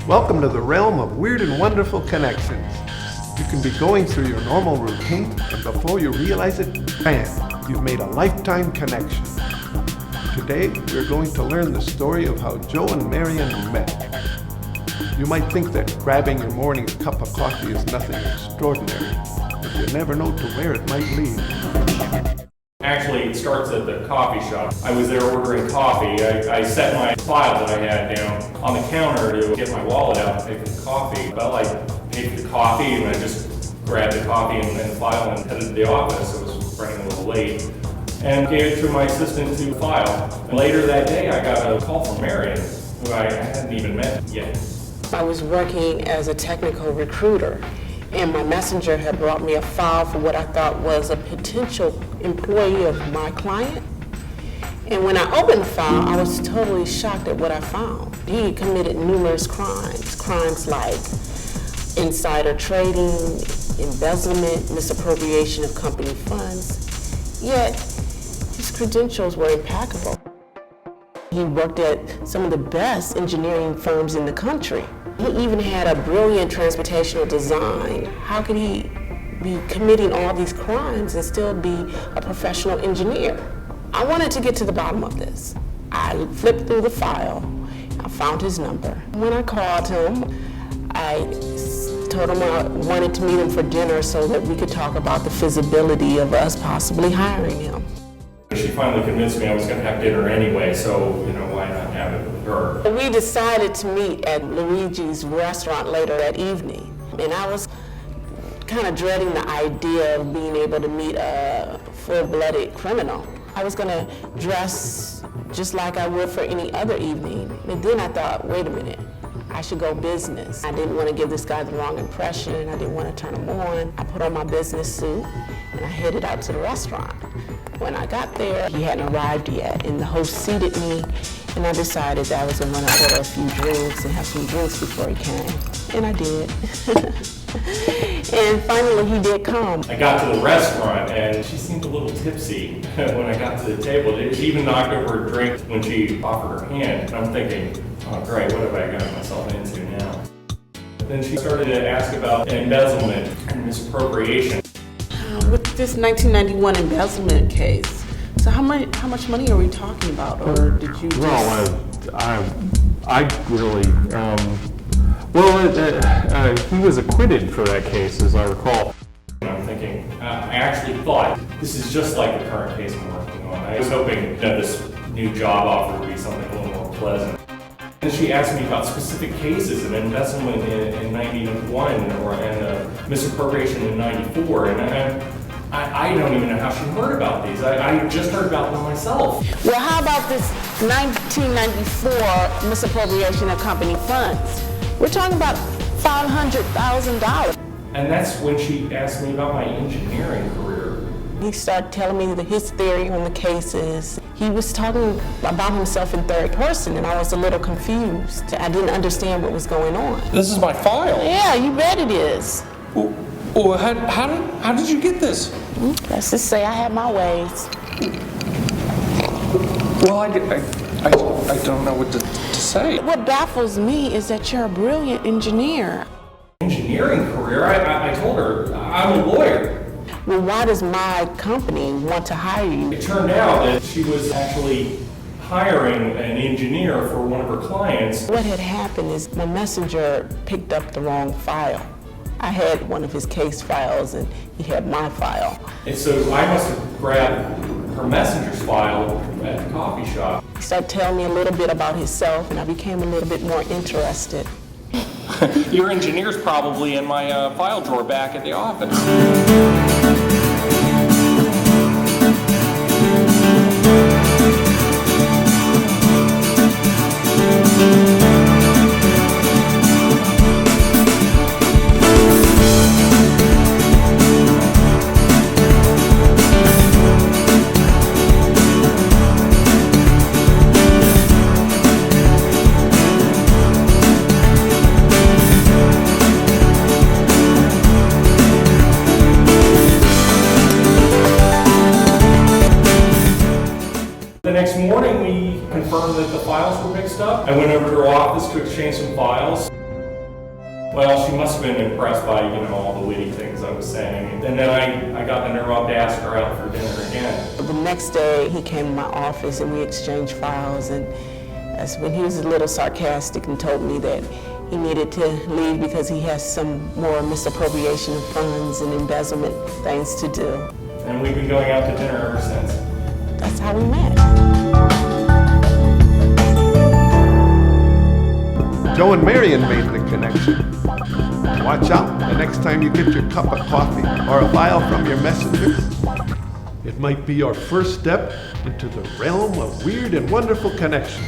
Welcome to the realm of weird and wonderful connections. You can be going through your normal routine, and before you realize it, bam, you've made a lifetime connection. Today, we're going to learn the story of how Joe and Marian met. You might think that grabbing your morning cup of coffee is nothing extraordinary, but you never know to where it might lead. Actually, it starts at the coffee shop. I was there ordering coffee. I set my file that I had down on the counter to get my wallet out and pay for the coffee. Well, I paid for the coffee and I just grabbed the coffee and the file and headed to the office. I was running a little late and gave it to my assistant to file. And later that day, I got a call from Marian, who I hadn't even met yet. I was working as a technical recruiter, and my messenger had brought me a file for what I thought was a potential employee of my client. And when I opened the file, I was totally shocked at what I found. He had committed numerous crimes like insider trading, embezzlement, misappropriation of company funds, yet his credentials were impeccable. He worked at some of the best engineering firms in the country. He even had a brilliant transportational design. How could he be committing all these crimes and still be a professional engineer? I wanted to get to the bottom of this. I flipped through the file. I found his number. When I called him, I told him I wanted to meet him for dinner so that we could talk about the feasibility of us possibly hiring him. She finally convinced me I was going to have dinner anyway, so, why not have it with her? We decided to meet at Luigi's restaurant later that evening, and I was kind of dreading the idea of being able to meet a full-blooded criminal. I was going to dress just like I would for any other evening, and then I thought, wait a minute, I should go business. I didn't want to give this guy the wrong impression. I didn't want to turn him on. I put on my business suit, and I headed out to the restaurant. When I got there, he hadn't arrived yet, and the host seated me, and I decided that I was going to order a few drinks and have some drinks before he came, and I did. And finally, he did come. I got to the restaurant, and she seemed a little tipsy when I got to the table. She even knocked over a drink when she offered her hand. I'm thinking, oh great, what have I gotten myself into now? Then she started to ask about embezzlement and misappropriation. With this 1991 embezzlement case, so how much money are we talking about, or did you just... He was acquitted for that case, as I recall. I'm thinking, I actually thought this is just like the current case I'm working on. I was hoping that this new job offer would be something a little more pleasant. And she asked me about specific cases of embezzlement in 91 and misappropriation in 94. And I don't even know how she heard about these. I just heard about them myself. Well, how about this 1994 misappropriation of company funds? We're talking about $500,000. And that's when she asked me about my engineering career. He started telling me his theory on the cases. He was talking about himself in third person, and I was a little confused. I didn't understand what was going on. This is my file. Yeah, you bet it is. Well, how did you get this? Let's just say I have my ways. Well, I don't know what to say. What baffles me is that you're a brilliant engineer. Engineering career? I told her, I'm a lawyer. Well, why does my company want to hire you? It turned out that she was actually hiring an engineer for one of her clients. What had happened is my messenger picked up the wrong file. I had one of his case files and he had my file. And so I must have grabbed her messenger's file at the coffee shop. He started telling me a little bit about himself, and I became a little bit more interested. Your engineer's probably in my file drawer back at the office. next morning, we confirmed that the files were mixed up. I went over to her office to exchange some files. Well, she must have been impressed by, all the witty things I was saying. And then I got the nerve up to ask her out for dinner again. The next day, he came to my office and we exchanged files, and that's when he was a little sarcastic and told me that he needed to leave because he has some more misappropriation of funds and embezzlement things to do. And we've been going out to dinner ever since. That's how we met. Joe and Marian made the connection. Watch out the next time you get your cup of coffee or a file from your messenger. It might be your first step into the realm of weird and wonderful connections.